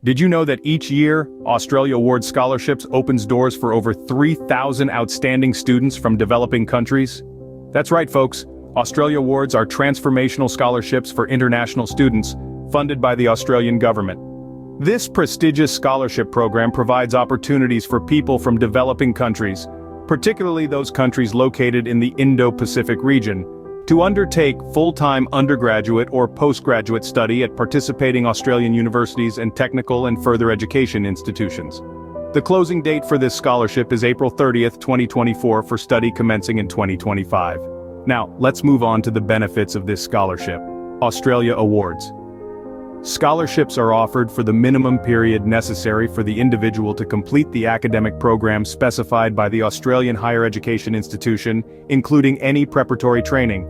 Did you know that each year, Australia Awards Scholarships opens doors for over 3,000 outstanding students from developing countries? That's right, folks. Australia Awards are transformational scholarships for international students, funded by the Australian government. This prestigious scholarship program provides opportunities for people from developing countries, particularly those countries located in the Indo-Pacific region, to undertake full-time undergraduate or postgraduate study at participating Australian universities and technical and further education institutions. The closing date for this scholarship is April 30th, 2024 for study commencing in 2025. Now, let's move on to the benefits of this scholarship. Australia Awards. Scholarships are offered for the minimum period necessary for the individual to complete the academic program specified by the Australian higher education institution, including any preparatory training.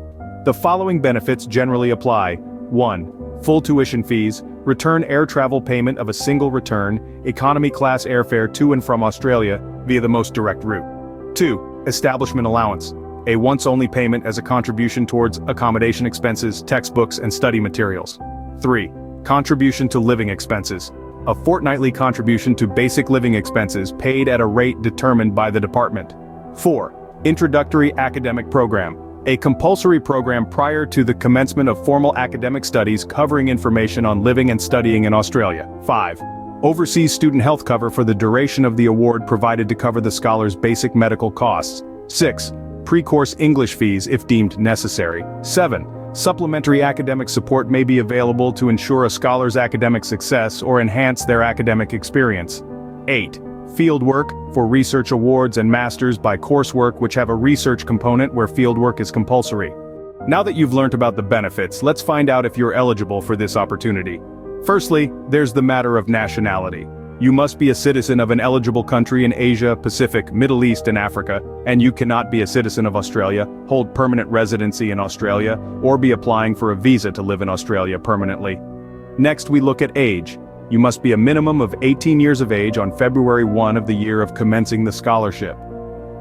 The following benefits generally apply. 1. Full tuition fees, return air travel payment of a single return, economy class airfare to and from Australia, via the most direct route. 2. Establishment allowance, a once-only payment as a contribution towards accommodation expenses, textbooks, and study materials. 3. Contribution to living expenses, a fortnightly contribution to basic living expenses paid at a rate determined by the department. 4. Introductory academic program, a compulsory program prior to the commencement of formal academic studies covering information on living and studying in Australia. 5. Overseas student health cover for the duration of the award provided to cover the scholar's basic medical costs. 6. Pre-course English fees if deemed necessary. 7. Supplementary academic support may be available to ensure a scholar's academic success or enhance their academic experience. 8. Field work, for research awards and masters by coursework which have a research component where fieldwork is compulsory. Now that you've learned about the benefits, let's find out if you're eligible for this opportunity. Firstly, there's the matter of nationality. You must be a citizen of an eligible country in Asia, Pacific, Middle East, and Africa, and you cannot be a citizen of Australia, hold permanent residency in Australia, or be applying for a visa to live in Australia permanently. Next, we look at age. You must be a minimum of 18 years of age on February 1 of the year of commencing the scholarship.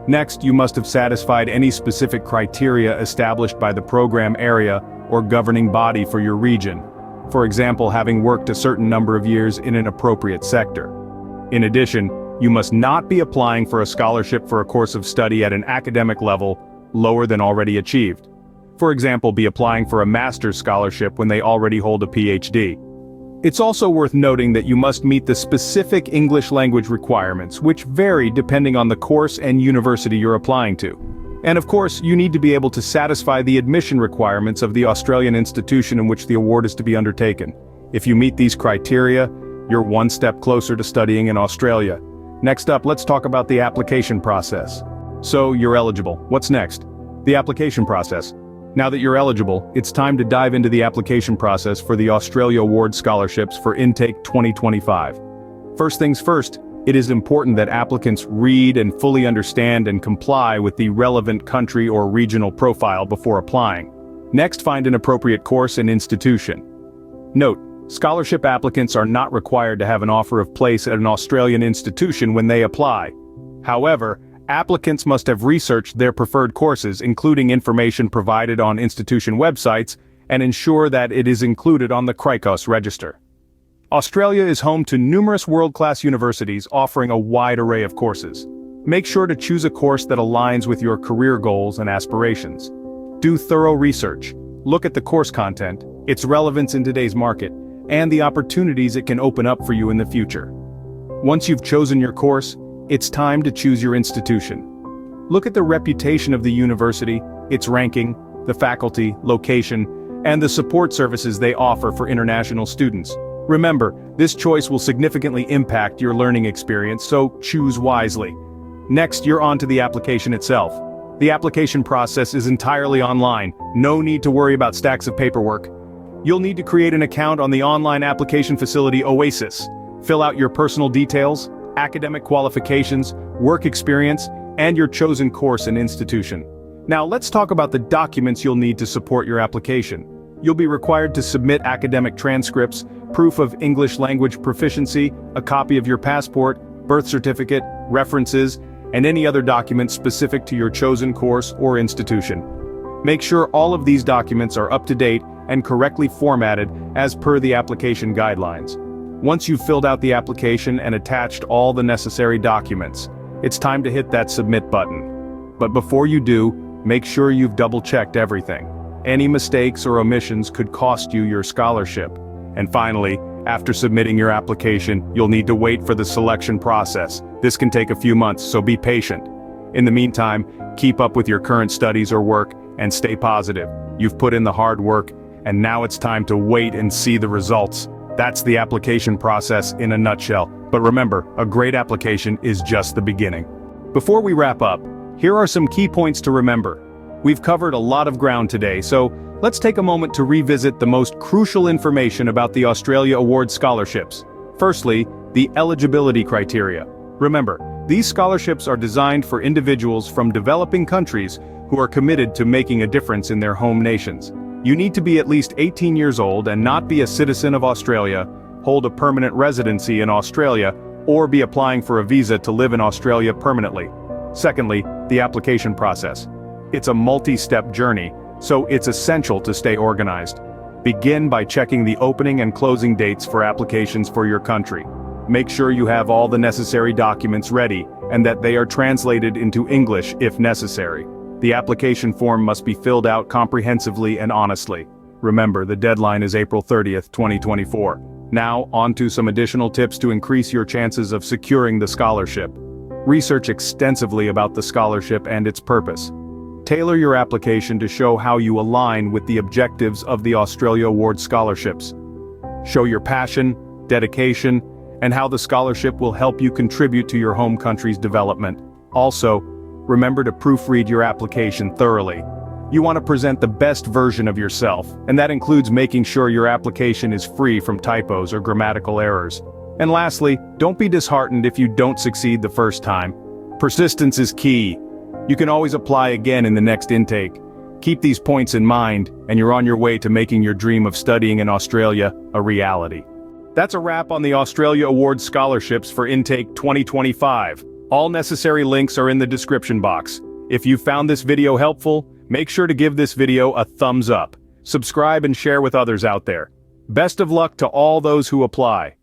Next, you must have satisfied any specific criteria established by the program area or governing body for your region. For example, having worked a certain number of years in an appropriate sector. In addition, you must not be applying for a scholarship for a course of study at an academic level lower than already achieved. For example, be applying for a master's scholarship when they already hold a PhD. It's also worth noting that you must meet the specific English language requirements, which vary depending on the course and university you're applying to. And of course, you need to be able to satisfy the admission requirements of the Australian institution in which the award is to be undertaken. If you meet these criteria, you're one step closer to studying in Australia. Next up, let's talk about the application process. So, you're eligible. What's next? The application process. Now that you're eligible, it's time to dive into the application process for the Australia Awards Scholarships for Intake 2025. First things first, it is important that applicants read and fully understand and comply with the relevant country or regional profile before applying. Next, find an appropriate course and institution. Note, scholarship applicants are not required to have an offer of place at an Australian institution when they apply. However, applicants must have researched their preferred courses, including information provided on institution websites, and ensure that it is included on the CRICOS register. Australia is home to numerous world-class universities offering a wide array of courses. Make sure to choose a course that aligns with your career goals and aspirations. Do thorough research. Look at the course content, its relevance in today's market, and the opportunities it can open up for you in the future. Once you've chosen your course, it's time to choose your institution. Look at the reputation of the university, its ranking, the faculty, location, and the support services they offer for international students. Remember, this choice will significantly impact your learning experience, so choose wisely. Next, you're on to the application itself. The application process is entirely online, no need to worry about stacks of paperwork. You'll need to create an account on the online application facility Oasis. Fill out your personal details, academic qualifications, work experience, and your chosen course and institution. Now let's talk about the documents you'll need to support your application. You'll be required to submit academic transcripts, proof of English language proficiency, a copy of your passport, birth certificate, references, and any other documents specific to your chosen course or institution. Make sure all of these documents are up to date and correctly formatted as per the application guidelines. Once you've filled out the application and attached all the necessary documents, it's time to hit that submit button. But before you do, make sure you've double-checked everything. Any mistakes or omissions could cost you your scholarship. And finally, after submitting your application, you'll need to wait for the selection process. This can take a few months, so be patient. In the meantime, keep up with your current studies or work and stay positive. You've put in the hard work, and now it's time to wait and see the results. That's the application process in a nutshell. But remember, a great application is just the beginning. Before we wrap up, here are some key points to remember. We've covered a lot of ground today, so let's take a moment to revisit the most crucial information about the Australia Award scholarships. Firstly, the eligibility criteria. Remember, these scholarships are designed for individuals from developing countries who are committed to making a difference in their home nations. You need to be at least 18 years old and not be a citizen of Australia, hold a permanent residency in Australia, or be applying for a visa to live in Australia permanently. Secondly, the application process. It's a multi-step journey, so it's essential to stay organized. Begin by checking the opening and closing dates for applications for your country. Make sure you have all the necessary documents ready, and that they are translated into English if necessary. The application form must be filled out comprehensively and honestly. Remember, the deadline is April 30th, 2024. Now, on to some additional tips to increase your chances of securing the scholarship. Research extensively about the scholarship and its purpose. Tailor your application to show how you align with the objectives of the Australia Award scholarships. Show your passion, dedication, and how the scholarship will help you contribute to your home country's development. Also, remember to proofread your application thoroughly. You want to present the best version of yourself, and that includes making sure your application is free from typos or grammatical errors. And lastly, don't be disheartened if you don't succeed the first time. Persistence is key. You can always apply again in the next intake. Keep these points in mind, and you're on your way to making your dream of studying in Australia a reality. That's a wrap on the Australia Award scholarships for intake 2025. All necessary links are in the description box. If you found this video helpful, make sure to give this video a thumbs up. Subscribe and share with others out there. Best of luck to all those who apply.